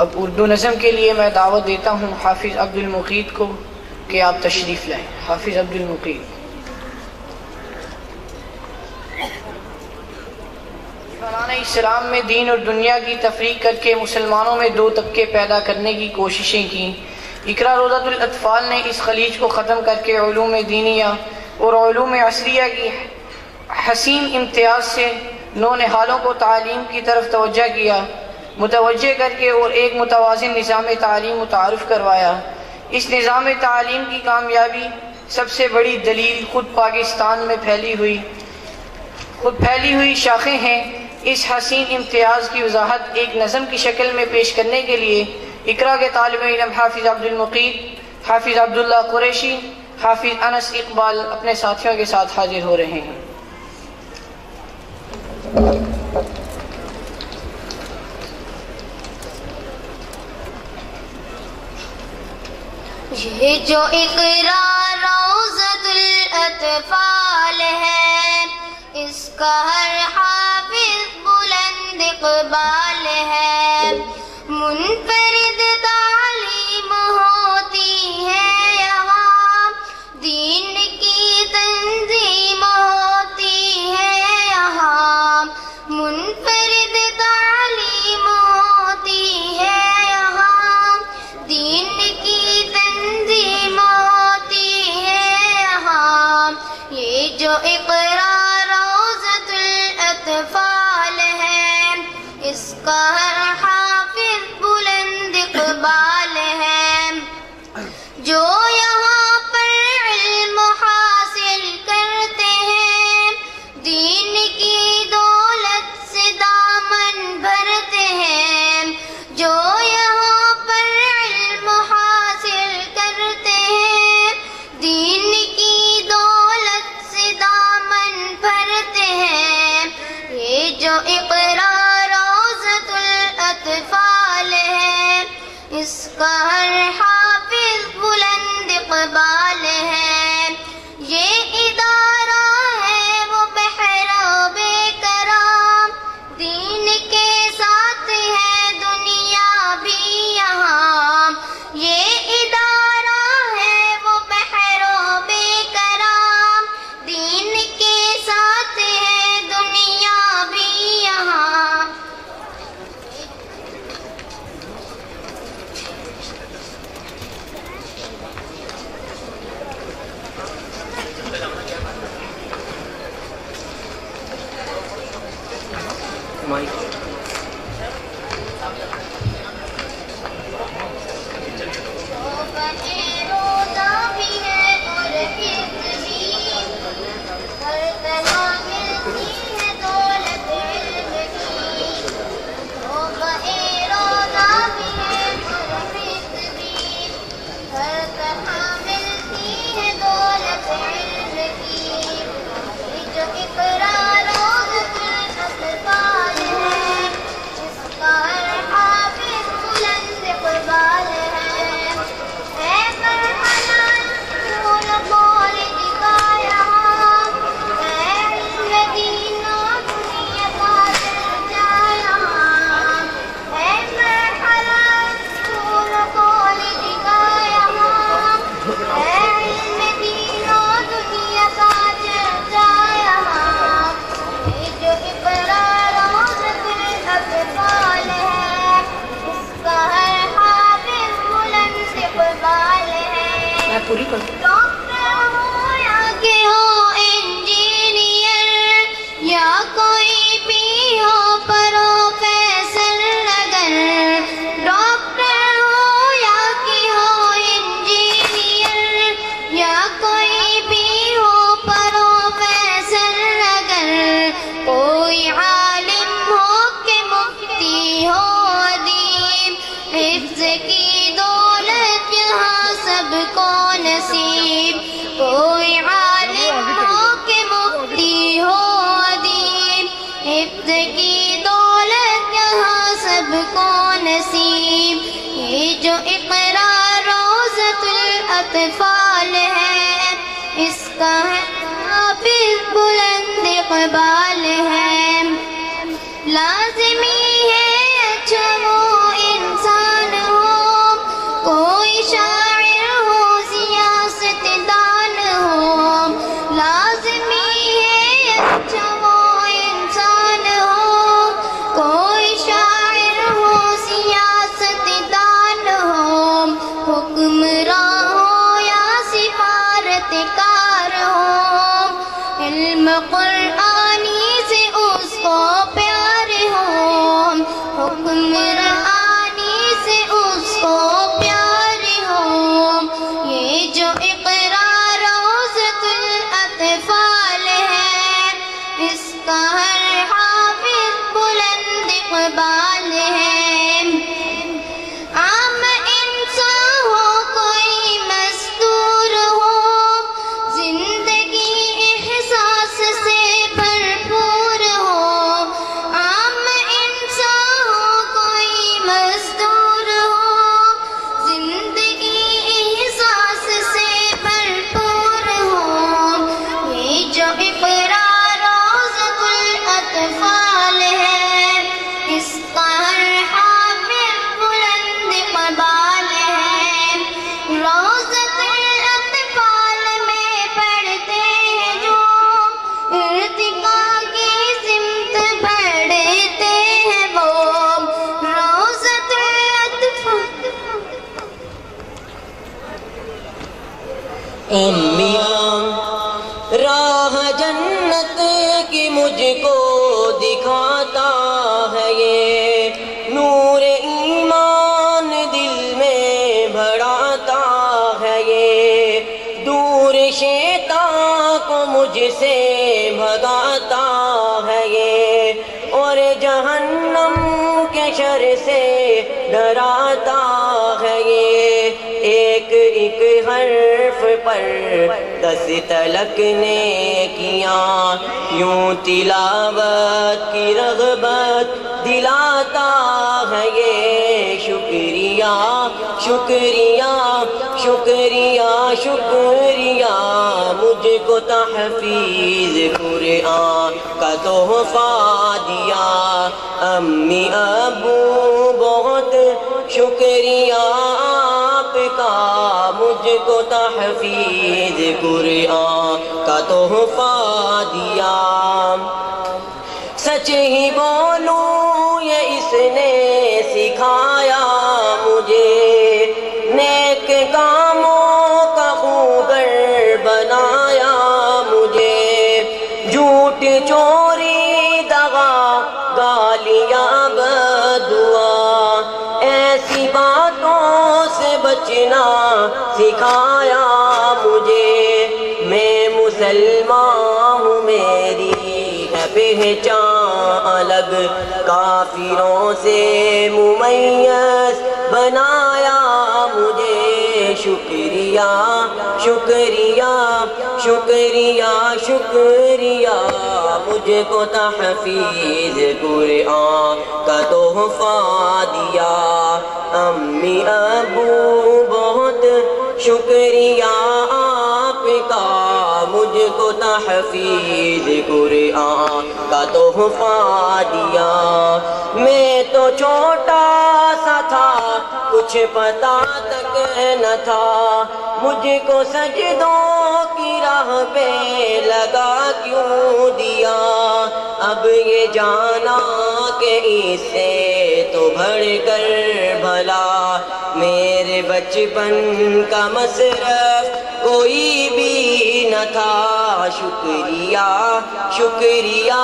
اب اردو نظم کے لیے میں دعوت دیتا ہوں حافظ عبد المقید کو کہ آپ تشریف لائیں. حافظ عبد المقید. حکمران اسلام میں دین اور دنیا کی تفریق کر کے مسلمانوں میں دو طبقے پیدا کرنے کی کوششیں کیں. اقرا روضۃ الاطفال نے اس خلیج کو ختم کر کے علوم دینیہ اور علوم عصریہ کی حسین امتیاز سے نونہالوں کو تعلیم کی طرف متوجہ کر کے اور ایک متوازن نظام تعلیم متعارف کروایا. اس نظام تعلیم کی کامیابی سب سے بڑی دلیل خود پاکستان میں پھیلی ہوئی شاخیں ہیں. اس حسین امتیاز کی وضاحت ایک نظم کی شکل میں پیش کرنے کے لیے اقرا کے طالب علم حافظ عبد المقید، حافظ عبداللہ قریشی، حافظ انس اقبال اپنے ساتھیوں کے ساتھ حاضر ہو رہے ہیں. یہ جو اقرا روضۃ الاطفال ہے، اس کا ہر حافظ بلند اقبال ہے. منفرد تعلیم ہوتی ہے یہاں، دین کی تنظیم ہوتی ہے یہاں. منفرد تعلیم ہوتی ہے یہاں، دین کی تنظیم ہوتی ہے یہاں. یہ جو اقرا روضۃ الاطفال ہے، اس کا ہر حافظ بلند اقبال ہے. جو یہاں پر علم حاصل کرتے ہیں، دین کی دولت سے دامن بھرتے ہیں. جو یہاں پر علم حاصل کرتے ہیں، دین کی دولت سے دامن بھرتے ہیں. یہ جو اقرا روضۃ الاطفال ہے، اس کا ہر حافظ بلند اقبال ہے. یہ ادارہ ہے وہ بحر بے کرام، دین کے ساتھ ہے دنیا بھی یہاں. یہ ادارہ ہے وہ بحر بے کرام، دین کے ساتھ ہے دنیا بھی یہاں. پوری کر ڈاکٹر ہو یا کہ ہو انجینئر، یا کوئی بھی ہو پروفیسر اگر. ڈاکٹر ہو یا کہ ہو انجینئر، یا کوئی بھی ہو پروفیسر اگر. کوئی عالم ہو کہ مفتی ہو ادیب، حفظ کی دولت یہاں سب کو نصیب. کوئی عالم ہو کہ مفتی ہو ادیب، حفظ کی دولت یہاں سب کو نصیب. یہ جو اقرا روضۃ الاطفال ہے، اس کا حافظ بلند اقبال ہے. لازمی ہے اچھا وہ انسان علم قرآنی سے اس کو پیار ہو، حکمرانی سے اس کو پیار ہو، یہ جو اقرا روضۃ الاطفال ہے، اس کا ہر حافظ بلند اقبال ہے۔ عام انسان ہو کوئی مستور ہو، زندگی احساس سے بھرپور ہو، عام انسان ہو کوئی مزدور ہو، زندگی احساس سے بھرپور ہو، یہ جو اقرا روضۃ الاطفال ہے، اس کا ہر حافظ بلند اقبال ہے۔ روضۃ الاطفال میں پڑھتے ہیں جو ارتقا کی سمت بڑھتے ہیں وہ، روضۃ الاطفال۔ امیاں راہ جنت کی مجھ کو دکھاتا ہے یہ، نور ایمان دل میں بڑھاتا ہے یہ، دور شیطان کو مجھ سے بھگاتا ہے یہ، اور جہنم کے شر سے ڈراتا ہے یہ، ایک ایک حرف پر 10 تلک نے کیا، یوں تلاوت کی رغبت دلاتا ہے یہ، شکریہ شکریہ شکریہ شکریہ، مجھ کو تحفیظ قرآن کا تحفہ دیا، امی ابو بہت شکریہ آپ کا، مجھ کو تحفیظ قرآن کا تحفہ دیا۔ سچ ہی بولوں یہ اس نے سکھایا مجھے، نیک کاموں کا خوگر بنایا مجھے، جھوٹ چوری دغا گالیاں بددعا، ایسی باتوں سے بچنا سکھایا مجھے، میں مسلمان ہوں میری ہے پہچان الگ، کافروں سے ممیز بنایا مجھے، شکریہ شکریہ شکریہ شکریہ، مجھ کو تحفیظ قرآن کا تحفہ دیا، امی ابو بہت شکریہ آپ کا، مجھ کو تحفیظ قرآن کا تحفہ دیا۔ میں تو چھوٹا سا تھا کچھ پتا تک نہ تھا، مجھ کو سجدوں کی راہ پہ لگا کیوں دیا، اب یہ جانا کہ اس سے تو بڑھ کر بھلا میرے بچپن کا مصرف کوئی بھی نہ تھا، شکریہ شکریہ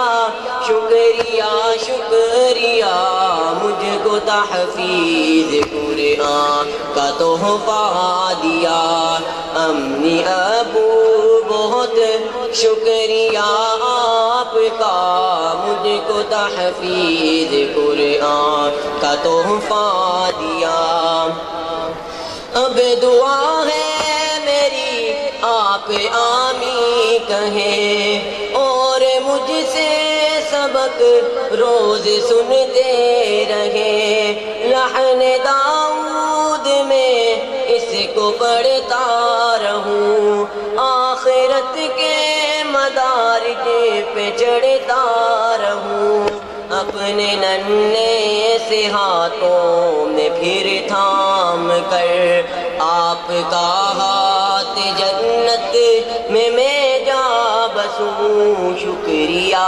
شکریہ شکریہ، مجھ کو تحفیظ قرآن کا تحفہ دیا، امی ابو بہت شکریہ آپ کا، مجھ کو تحفیظ قرآن کا تحفہ دیا۔ اب دعا ہے میری آپ آمین کہیں، اور مجھ سے سبق روز سنتے رہیں، لحن داؤد میں اس کو پڑھتا رہوں، آخرت کے مدارج پہ چڑھتا رہوں، اپنے ننھے سے ہاتھوں میں پھر تھام کر آپ کا ہاتھ جنت میں جا بسوں، شکریہ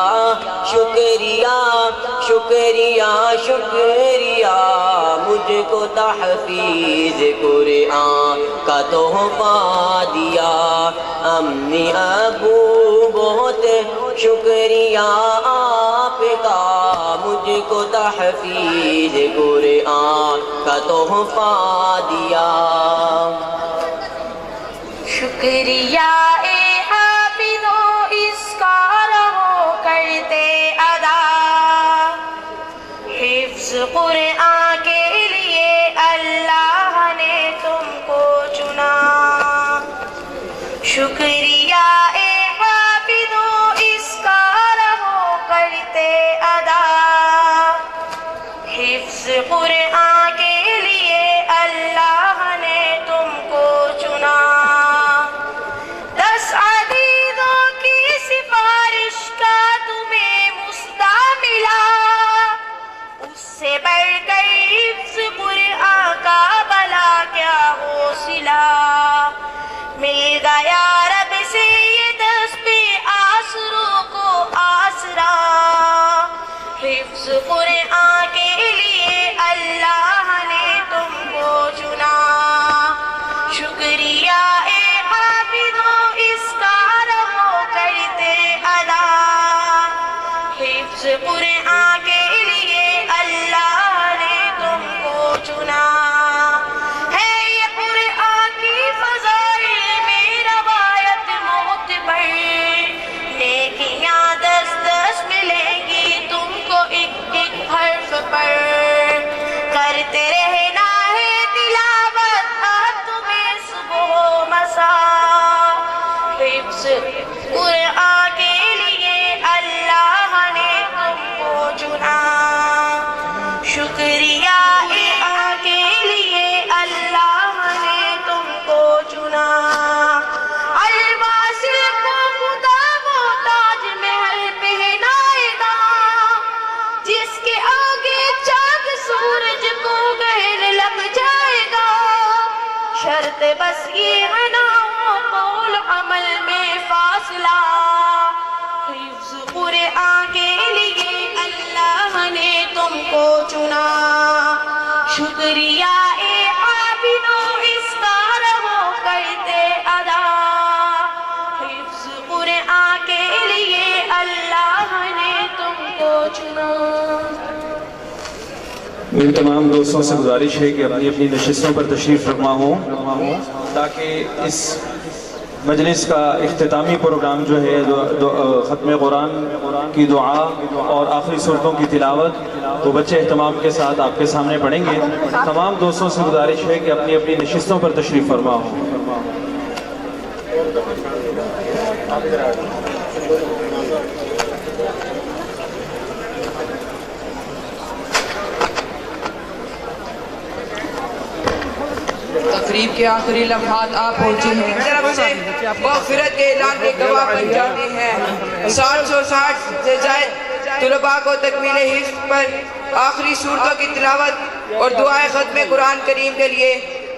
شکریہ شکریہ شکریہ، مجھ مجھ کو تحفیظ قرآن کا تحفہ دیا، امی ابو بہت شکریہ آپ کا، مجھ کو تحفیظ قرآن کا تحفہ دیا۔ شکریہ اے حافظوں اس کا رہو کرتے ادا، حفظ قرآن کے لیے اللہ نے تم کو چنا۔ شکریہ اے حافظوں اس کا رہو کرتے ادا، حفظ قرآن کے لیے اللہ نے تم کو چنا۔ 10 عزیزوں کی سفارش کا تمہیں مصدع ملا، اس سے بڑھ کر حفظ قرآن کا بھلا کیا حوصلہ، مل گیا رب سے یہ دست آسروں کو آسرا، حفظ قرآن کے لیے اللہ نے تم کو چنا۔ شکریہ اے حافظوں اس کا رہو کرتے ادا، حفظ قرآن کے لیے اللہ نے تم کو چنا۔ ہے یہ قرآن کی فضائل میں روایت معتبر، نیکیاں 10 ملیں گی تم کو ایک ایک حرف پر، کرتے رہنا ہے تلاوت تمہیں صبح و مساء، حفظ قرآن کے لیے اللہ نے تم کو چنا۔ شکریہ اے آن کے لیے اللہ نے تم کو چنا۔ الواصل کو خدا وہ تاج محل پہنائے گا، جس کے آگے چاند سورج کو گہر لگ جائے گا، شرط بس یہ ہے نا قول عمل میں فاصلہ، حفظ قرآن کے لیے اللہ نے تم کو چنا۔ شکریہ اے حافظوں اس کا رہو کرتے ادا، حفظ قرآن کے لیے اللہ نے تم کو چنا۔ میرے تمام دوستوں سے گزارش ہے کہ اپنی اپنی نشستوں پر تشریف فرما ہوں، تاکہ اس مجلس کا اختتامی پروگرام جو ہے ختم قرآن کی دعا اور آخری صورتوں کی تلاوت وہ بچے اہتمام کے ساتھ آپ کے سامنے پڑھیں گے۔ تمام دوستوں سے گزارش ہے کہ اپنی اپنی نشستوں پر تشریف فرما ہوں۔ تقریب کے آخری لمحات آپ پہنچے ہیں، طرف سے مغفرت کے اعلان کے گواہ بن جاتے ہیں۔ 760 سے زائد طلباء کو تکمیل حفظ پر آخری صورتوں کی تلاوت اور دعائے ختم قرآن کریم کے لیے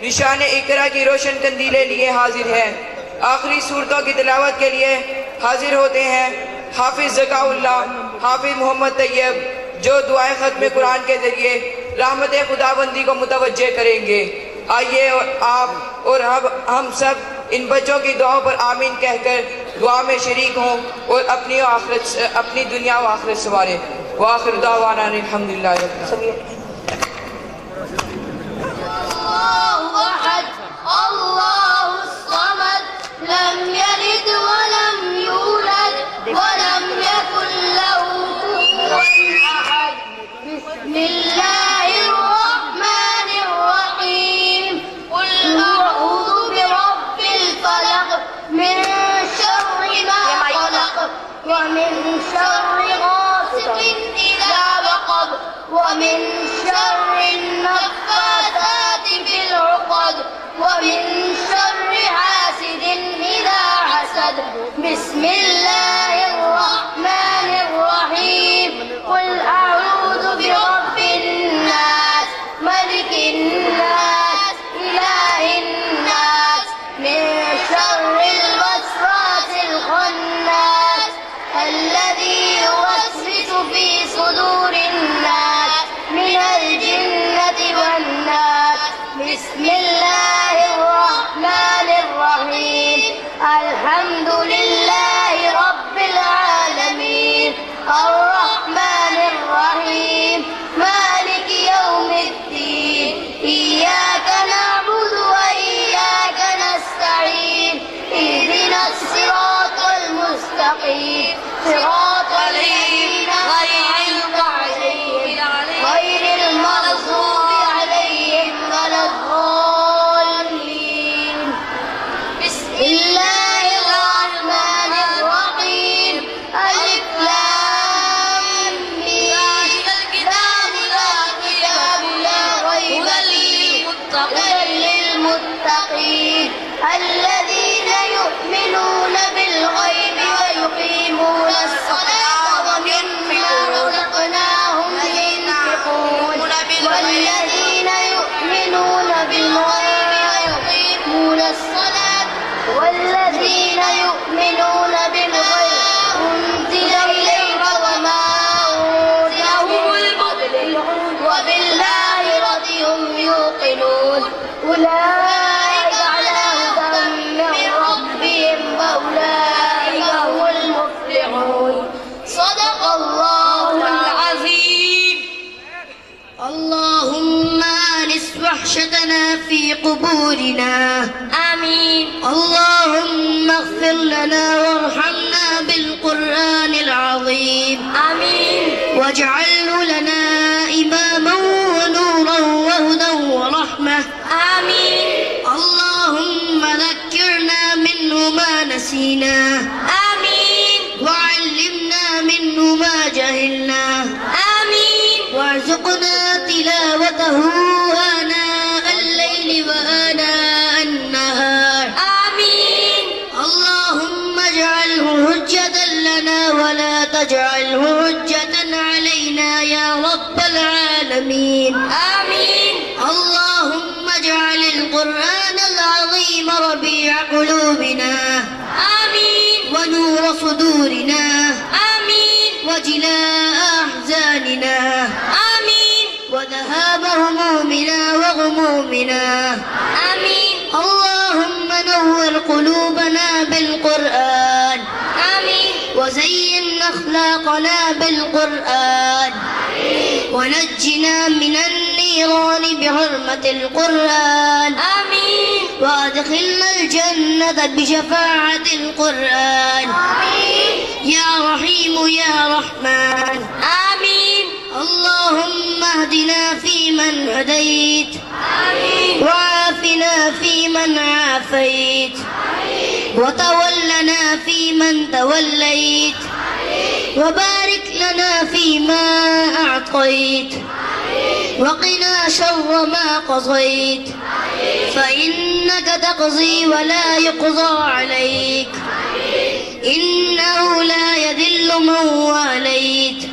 نشان اقرا کی روشن قندیلیں لیے حاضر ہیں۔ آخری صورتوں کی تلاوت کے لیے حاضر ہوتے ہیں حافظ ذکاء اللہ، حافظ محمد طیب، جو دعائے ختم قرآن کے ذریعے رحمت خداوندی کو متوجہ کریں گے۔ آئیے آپ اور ہم سب ان بچوں کی دعاؤں پر آمین کہہ کر دعا میں شریک ہوں اور اپنی دنیا و آخرت سنواریں۔ وآخر دعوانا الحمدللہ رب العالمین۔ اللہ احد اللہ الصمد لم یلد ولم یولد ولم یکن له کفوا احد۔ بسم اللہ الرحمن الرحیم۔ قل اعوذ برب الفلق من شر ما خلق ومن شر غاسق اذا وقب ومن الرحمن الرحيم مالك يوم الدين إياك نعبد وإياك نستعين اهدنا الصراط المستقيم صراط الذين أنعمت عليهم غير المغضوب عليهم ولا الضالين. بسم الله الرحمن الرحيم ألف لام ميم ذلك الكتاب لا ريب فيه هدى للمتقين الذين يؤمنون بالغيب ويقيمون الصلاة ومما رزقناهم ينفقون والذين يؤمنون بالغيب ويقيمون الصلاة والذين يؤمنون بالغيب أنزل إليك وما أنزل من قبلك وبالآخرة هم يوقنون أولئك على هدى من ربهم وأولئك هم المفلحون. صدق الله العظيم. اللهم آنس وحشتنا في قبورنا آمين. اللهم اغفر لنا وارحمنا بالقرآن العظيم آمين. واجعله لنا إماما ونورا وهدى ورحمة آمين. اللهم ذكرنا منه ما نسينا آمين. وعلمنا منه ما جهلنا آمين. وارزقنا تلاوته آناء الليل وآناء النهار آمين. اللهم اجعله حجة لنا ولا تجعله حجة علينا يا رب العالمين آمين. اللهم اجعل القرآن العظيم ربيع قلوبنا آمين. ونور صدورنا آمين. وجلاء أحزاننا آمين. وذهاب همومنا وغمومنا آمين. اللهم نور قلوبنا بالقرآن آمين. وزين أخلاقنا بالقرآن ونجنا من النيران بحرمة القرآن آمين. وادخلنا الجنة بشفاعة القرآن آمين. يا رحيم يا رحمن آمين. اللهم اهدنا فيمن هديت آمين. وعافنا فيمن عافيت آمين. وتولنا فيمن توليت آمين. وبارك لنا فيما أعطيت آمين. وقنا شر ما قضيت آمين. فإنك تقضي ولا يقضى عليك آمين. إنه لا يذل من واليت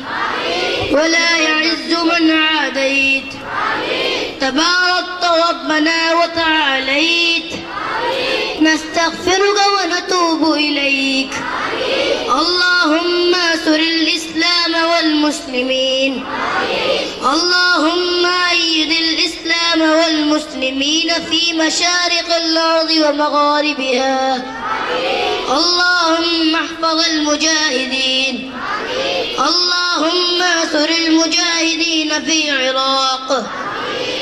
ولا يعز من عاديت تباركت ربنا وتعاليت نستغفرك ونتوب إليك. اللهم انصر الإسلام والمسلمين. اللهم أيد الإسلام والمسلمين في مشارق الأرض ومغاربها. اللهم احفظ المجاهدين. اللهم انصر المجاهدين في العراق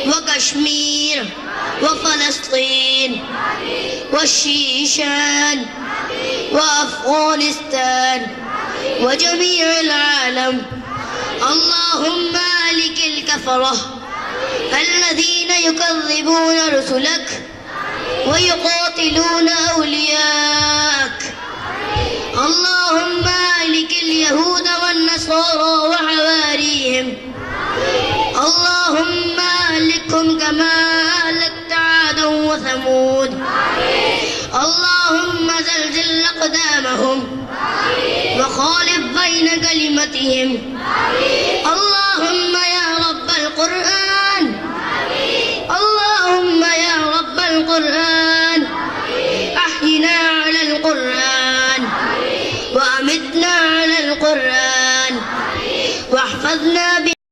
وكشمير وفلسطين والشيشان وأفغانستان وجميع العالم. اللهم أهلك الكفرة الذين يكذبون رسلك ويقاتلون أولياءك. اللهم أهلك اليهود والنصارى وحواريهم. اللهم أهلكهم كما أهلكت عادا وثمود. اللهم زلزل أقدامهم وخالف بين كلمتهم. اللهم يا رب القرآن. اللهم يا رب القرآن أحينا على القرآن وأمتنا على القرآن واحفظنا